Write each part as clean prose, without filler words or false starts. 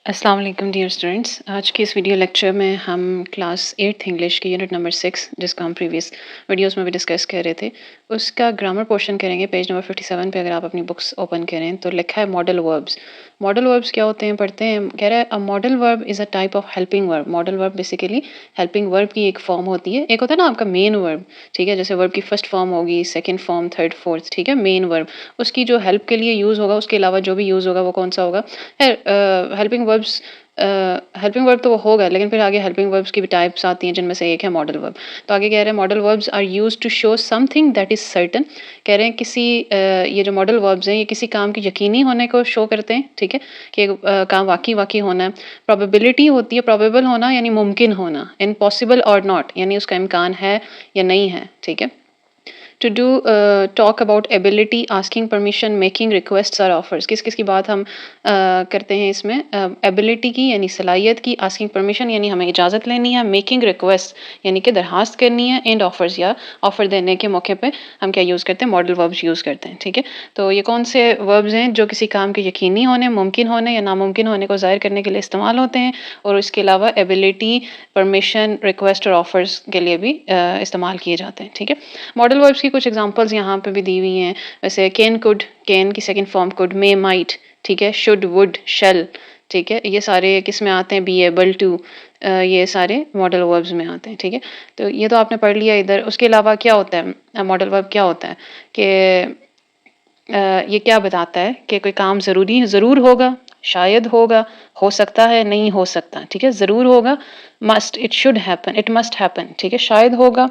अस्सलाम वालेकुम dear students. आज के इस वीडियो लेक्चर में हम क्लास 8th इंग्लिश की यूनिट नंबर 6 जिसका हम प्रीवियस वीडियोस में भी डिस्कस कर रहे थे उसका ग्रामर पोर्शन करेंगे। पेज नंबर 57 पे अगर आप अपनी बुक्स ओपन करें तो लिखा है मॉडल वर्ब्स। मॉडल वर्ब्स क्या होते हैं पढ़ते हैं। कह रहा है a modal verb is a type of helping verb. Modal verb basically helping verb की एक फॉर्म होती है। एक होता है ना आपका मेन वर्ब, ठीक है, जैसे वर्ब की फर्स्ट फॉर्म होगी, सेकेंड फॉर्म, थर्ड, फोर्थ, ठीक है, मेन वर्ब उसकी जो हेल्प के लिए यूज़ होगा, उसके अलावा जो भी यूज़ होगा वो कौन सा होगा। हेल्पिंग वर्ब्स हेल्पिंग वर्ब तो वो होगा, लेकिन फिर आगे हेल्पिंग वर्ब्स की भी टाइप्स आती हैं जिनमें से एक है मॉडल वर्ब। तो आगे कह रहे हैं modal verbs are used to show something that is certain. कह रहे हैं किसी ये जो मॉडल वर्ब्स हैं ये किसी काम के यकीनी होने को शो करते हैं, ठीक है, कि काम वाकई वाकई होना है। प्रोबेबिलिटी होती है, प्रोबेबल होना यानी मुमकिन होना, इम्पॉसिबल और नॉट यानी उसका इम्कान है या नहीं है, ठीक है। To do talk about ability, asking permission, making requests और ऑफर्स। किस किस की बात हम करते हैं इसमें। एबिलिटी की यानी सलाहियत की, आस्किंग परमिशन यानी हमें इजाज़त लेनी है, मेकिंग रिक्वेस्ट यानी कि दरखास्त करनी है, एंड ऑफर्स या ऑफर देने के मौके पे हम क्या यूज़ करते हैं, मॉडल वर्ब्स यूज़ करते हैं, ठीक है। तो ये कौन से वर्ब्स हैं जो किसी काम के यकीनी होने, मुमकिन होने या नामुमकिन होने को ज़ाहिर करने के लिए इस्तेमाल होते हैं, और इसके अलावा एबिलिटी, परमिशन, रिक्वेस्ट और ऑफर्स के लिए भी इस्तेमाल किए जाते हैं, ठीक है। मॉडल वर्ब्स की कुछ एग्जांपल्स यहाँ पे भी दी हुई हैं। वैसे कैन, कुड, कैन की second form could, may, might, ठीक है, शुड, वुड, शैल, ठीक है, ये सारे किस में आते हैं, बी एबल टू, ये सारे मॉडल वर्ब्स में आते हैं, ठीक है। तो ये तो आपने पढ़ लिया इधर। उसके अलावा क्या होता है, मॉडल वर्ब क्या होता है कि ये क्या बताता है कि कोई काम ज़रूरी ज़रूर होगा, शायद होगा, हो सकता है, नहीं हो सकता, ठीक है। ज़रूर होगा, must, it should happen, it must happen, ठीक है। शायद होगा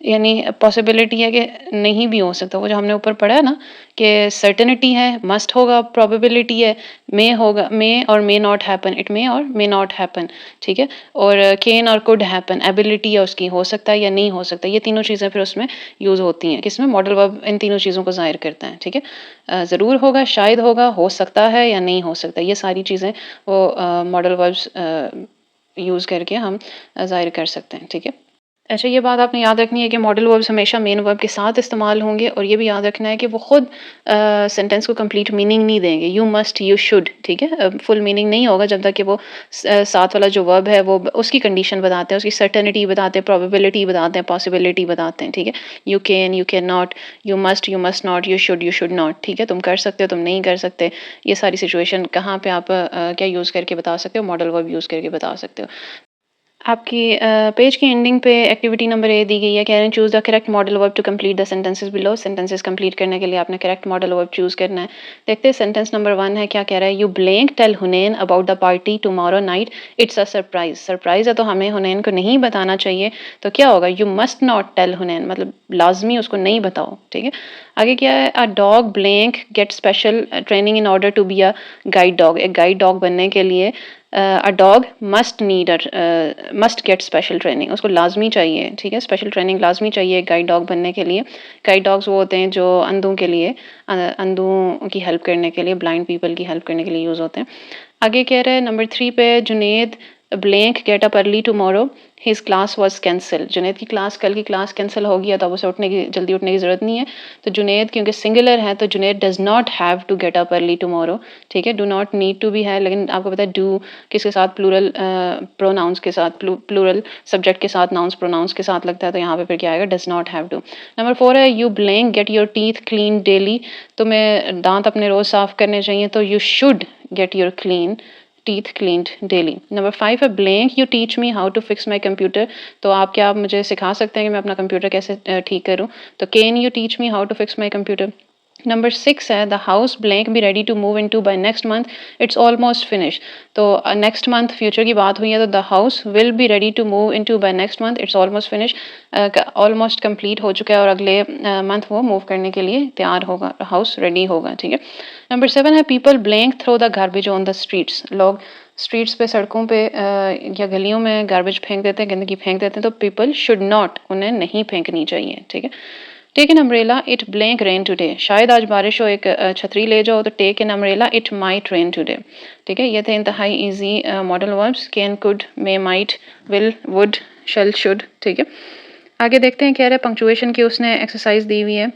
यानी पॉसिबिलिटी है कि नहीं भी हो सकता, वो जो हमने ऊपर पढ़ा है ना कि सर्टेनिटी है, मस्ट होगा, प्रोबेबिलिटी है, मे होगा, मे और may not happen, it may और मे नॉट हैपन, ठीक है। और कैन और कुड हैपन, एबिलिटी है उसकी, हो सकता है या नहीं हो सकता, ये तीनों चीज़ें फिर उसमें यूज़ होती हैं। किसमें, मॉडल वर्ब इन तीनों चीज़ों को ज़ाहिर करता है, ठीक है। ज़रूर होगा, शायद होगा, हो सकता है या नहीं हो सकता, ये सारी चीज़ें वो मॉडल वर्ब्स यूज़ करके हम ज़ाहिर कर सकते हैं, ठीक है। अच्छा, ये बात आपने याद रखनी है कि मॉडल वर्ब्स हमेशा मेन वर्ब के साथ इस्तेमाल होंगे, और ये भी याद रखना है कि वो खुद सेंटेंस को कंप्लीट मीनिंग नहीं देंगे। यू मस्ट, यू शुड, ठीक है, फुल मीनिंग नहीं होगा जब तक कि वो साथ वाला जो वर्ब है वो उसकी कंडीशन बताते हैं, उसकी सर्टेनिटी बताते हैं, प्रोबेबिलिटी बताते हैं, पॉसिबिलिटी बताते हैं, ठीक है। You can not, you must not, you should not, ठीक है। तुम कर सकते हो, तुम नहीं कर सकते, ये सारी सिचुएशन कहाँ पे आप क्या यूज़ करके बता सकते हो, मॉडल वर्ब यूज़ करके बता सकते हो। आपकी पेज की एंडिंग पे एक्टिविटी नंबर ए दी गई है। कह रहे हैं choose the correct modal verb to complete the sentences below. Sentences complete करने के लिए आपने करेक्ट मॉडल वर्ब चूज़ करना है। देखते हैं सेंटेंस नंबर 1 है, क्या कह रहा है। You blank tell Hunain about the party tomorrow night, it's a surprise. Surprise है तो हमें हुनैन को नहीं बताना चाहिए, तो क्या होगा, यू मस्ट नॉट टेल हुनैन, मतलब लाजमी उसको नहीं बताओ, ठीक है। आगे क्या है, a dog blank get special training in order to be a guide dog. एक गाइड डॉग बनने के लिए a dog must get special training, उसको लाजमी चाहिए, ठीक है, स्पेशल ट्रेनिंग लाजमी चाहिए एक गाइड डॉग बनने के लिए। गाइड डॉग्स वो होते हैं जो अंधों के लिए, अंधों की हेल्प करने के लिए, ब्लाइंड पीपल की हेल्प करने के लिए यूज़ होते हैं। आगे कह रहे हैं नंबर 3 पे, Junaid blank gate up early tomorrow, his class was cancel. Junaid की क्लास, कल की क्लास कैंसिल होगी, अब उसे जल्दी उठने की ज़रूरत नहीं है। तो जुनेद क्योंकि सिंगुलर है तो Junaid does not have to get up early tomorrow, ठीक है। डू नॉट नीड टू भी है, लेकिन आपको पता है डू किसके साथ, प्लूरल प्रोनाउंस के साथ, प्लूरल सब्जेक्ट के साथ, नाउंस प्रोनाउंस के साथ लगता है, तो यहाँ पे फिर क्या आएगा, does not have to. Number 4 है, you blank get your teeth clean daily. तुम्हें दांत अपने रोज साफ करने चाहिए, तो you should get your teeth cleaned daily. Number 5 है, blank you teach me how to fix my computer. तो आप मुझे सिखा सकते हैं कि मैं अपना कंप्यूटर कैसे ठीक करूँ, तो can you teach me how to fix my computer. Number 6 है, the house blank be ready to move in to by next month, it's almost finish. तो नेक्स्ट मंथ फ्यूचर की बात हुई है, तो the house will be ready to move in to by next month, it's almost finish, almost complete हो चुका है और अगले मंथ वो मूव करने के लिए तैयार होगा, हाउस रेडी होगा, ठीक है। नंबर 7 है, people blank throw the garbage on the streets. लोग स्ट्रीट्स पे, सड़कों पे या गलियों में गार्बेज फेंक देते हैं, गंदगी फेंक देते हैं, तो पीपल शुड नॉट, उन्हें नहीं फेंकनी चाहिए, ठीक है। Take an umbrella, it blank rain today. शायद आज बारिश हो, एक छतरी ले जाओ, तो take an umbrella, it might rain today, ठीक है। ये थे इंतहाई easy modal verbs, can, could, may, might, will, would, shall, should, ठीक है। आगे देखते हैं, कह रहे हैं पंक्चुएशन की उसने एक्सरसाइज दी हुई है।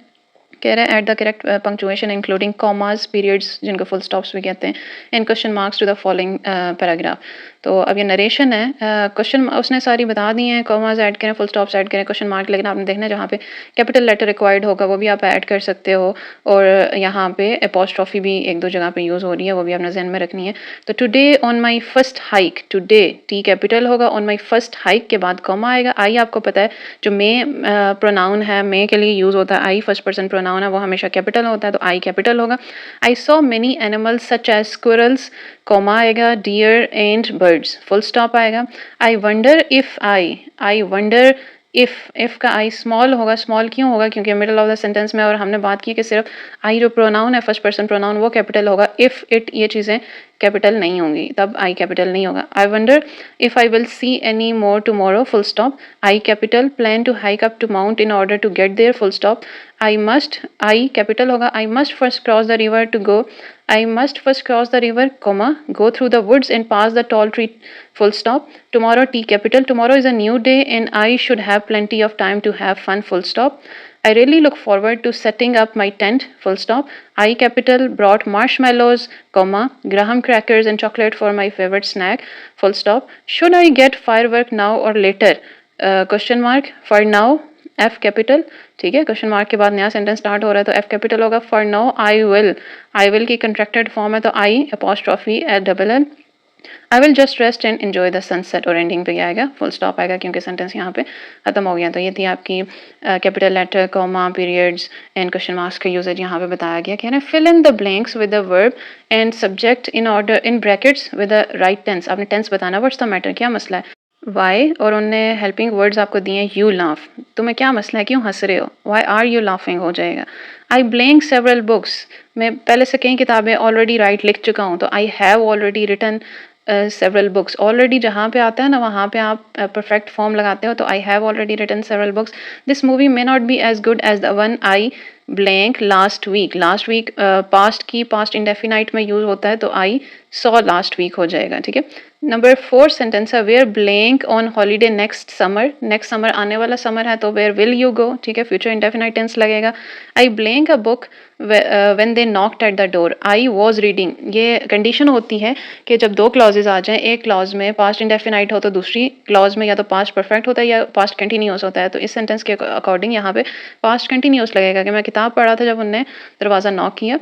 कह रहा है add the correct punctuation including commas periods जिनको फुल स्टॉप्स भी कहते हैं in question marks to the following paragraph. तो अब ये नरेशन है, क्वेश्चन उसने सारी बता दी हैं, कॉमास ऐड करें, फुल स्टॉप्स ऐड करें, क्वेश्चन मार्क, लेकिन आपने देखना है जहाँ पे कैपिटल लेटर रिक्वायर्ड होगा वो भी आप ऐड कर सकते हो, और यहाँ पे एपोस्ट्रॉफी भी एक दो जगह पे यूज़ हो रही है, वो भी आपने जहन में रखनी है। तो today on my first hike, today T capital होगा, ऑन माई फर्स्ट हाइक के बाद कॉमा आएगा। आई आपको पता है जो मे प्रोनाउन है, मे के लिए यूज़ होता है आई, फर्स्ट पर्सन प्रोनाउन है, वो हमेशा कैपिटल होता है, तो आई कैपिटल होगा। I saw many animals such as squirrels, comma आएगा, deer and birds, full stop आएगा। I wonder if I wonder if का आई स्मॉल होगा, स्मॉल क्यों होगा क्योंकि मिडिल ऑफ द सेंटेंस में, और हमने बात की कि सिर्फ आई जो प्रोनाउन है फर्स्ट पर्सन प्रोनाउन वो कैपिटल होगा, इफ इट ये चीज़ें कैपिटल नहीं होंगी तब आई कैपिटल नहीं होगा। I wonder if I will see any more tomorrow, full stop, I capital, plan to hike up to mount in order to get there, full stop. I must, I capital होगा, I must first cross the river to go, I must first cross the river, comma, go through the woods and pass the tall tree, full stop. Tomorrow, T capital. Tomorrow is a new day and I should have plenty of time to have fun, full stop. I really look forward to setting up my tent, full stop. I capital brought marshmallows, comma, graham crackers and chocolate for my favorite snack, full stop. Should I get firework now or later? Question mark. For now, F capital, ठीक है, question mark के बाद नया sentence start हो रहा है तो F capital होगा। फॉर नाउ आई विल की कंट्रैक्टेड फॉर्म है तो I apostrophe add double L. I will just rest and enjoy the sunset, और एंडिंग पे आएगा फुल स्टॉप आएगा क्योंकि सेंटेंस यहाँ पे खत्म हो गया। तो ये थी आपकी capital letter, comma, periods and question marks का यूजेज यहाँ पे बताया गया। कह रहे हैं fill in the blanks with the verb and subject in order in brackets with the right tense. आपने टेंस बताना, व्हाट्स द मैटर, क्या मसला है, वाई, और उनने हेल्पिंग वर्ड्स आपको दिए हैं, यू लाफ, तुम्हें क्या मसला है, क्यों हंस रहे हो, वाई आर यू लाफिंग हो जाएगा। आई ब्लैंक सेवरल बुक्स, मैं पहले से कई किताबें ऑलरेडी राइट लिख चुका हूँ, तो I have already written several books, already जहाँ पे आता है ना वहाँ पे आप परफेक्ट फॉर्म लगाते हो, तो I have already written several books. This movie may not be as good as the one I blank last week, last week past की पास्ट इंडेफिनाइट में यूज होता है तो आई सॉ लास्ट वीक हो जाएगा, ठीक है। नंबर 4 सेंटेंस है where blank on holiday next summer, next summer आने वाला समर है तो वेयर विल यू गो, ठीक है, फ्यूचर इंडेफिनाइट टेंस लगेगा। आई blank a book when they knocked at the door, I was reading, ये कंडीशन होती है कि जब दो क्लॉजेज आ जाएं, एक क्लॉज में पास्ट इंडेफिनाइट हो तो दूसरी क्लॉज में या तो पास्ट परफेक्ट होता है या पास्ट कंटिन्यूअस होता है, तो इस सेंटेंस के अकॉर्डिंग यहाँ पे पास्ट कंटिन्यूअस लगेगा कि मैं किताब पढ़ा था जब उनने दरवाज़ा नॉक किया।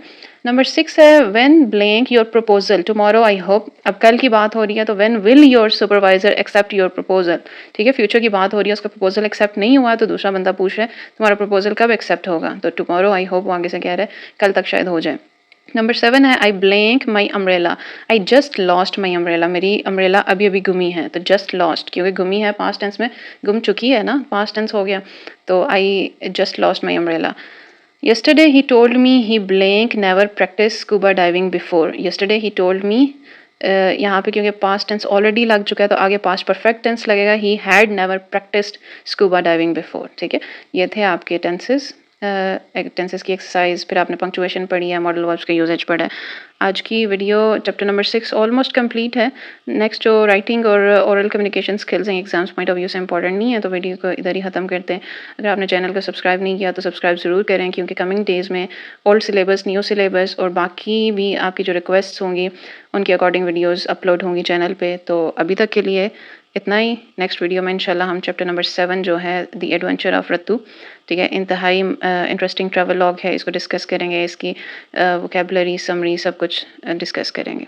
नंबर 6 है when blank your proposal tomorrow I hope, अब कल की बात हो रही है तो when will your supervisor accept your proposal, ठीक है, फ्यूचर की बात हो रही है, उसका प्रपोजल एक्सेप्ट नहीं हुआ तो दूसरा बंदा पूछ रहा है तुम्हारा प्रपोजल कब एक्सेप्ट होगा, तो टुमारो आई होप आगे से कह रहा है कल तक शायद हो जाए। नंबर 7 है आई blank my umbrella, I just lost my umbrella, मेरी अम्ब्रेला अभी अभी गुमी है, तो जस्ट लॉस्ट क्योंकि गुमी है पास्ट टेंस में, गुम चुकी है ना, पास्ट टेंस हो गया, तो I just lost my umbrella. Yesterday he told me he blank never practiced scuba diving before. Yesterday he told me यहाँ पे क्योंकि पास्ट टेंस ऑलरेडी लग चुका है तो आगे पास्ट परफेक्ट टेंस लगेगा, he had never practised scuba diving before, ठीक है। ये थे आपके टेंसेस, टेंसेस की एक्सरसाइज, फिर आपने पंक्चुएशन पढ़ी है, मॉडल वर्ब्स का यूजेज पढ़ा है। आज की video chapter number 6 almost complete है। नेक्स्ट जो राइटिंग और ओरल कम्युनिकेशन स्किल्स हैं एग्जाम्स पॉइंट ऑफ व्यू से इंपॉर्टेंट नहीं है, तो वीडियो को इधर ही ख़त्म करते हैं। अगर आपने चैनल को सब्सक्राइब नहीं किया तो सब्सक्राइब ज़रूर करें क्योंकि कमिंग डेज़ में ओल्ड सिलेबस, न्यू सिलेबस और बाकी भी आपकी जो रिक्वेस्ट होंगी उनके अकॉर्डिंग वीडियोज़ अपलोड होंगी चैनल पर। तो अभी तक के लिए इतना ही। नेक्स्ट वीडियो में इंशाल्लाह हम चैप्टर नंबर 7 जो है द एडवेंचर ऑफ रत्तू, ठीक है, इंतहाई इंटरेस्टिंग ट्रैवल लॉग है, इसको डिस्कस करेंगे, इसकी वोकेबलरी समरी सब कुछ डिस्कस करेंगे।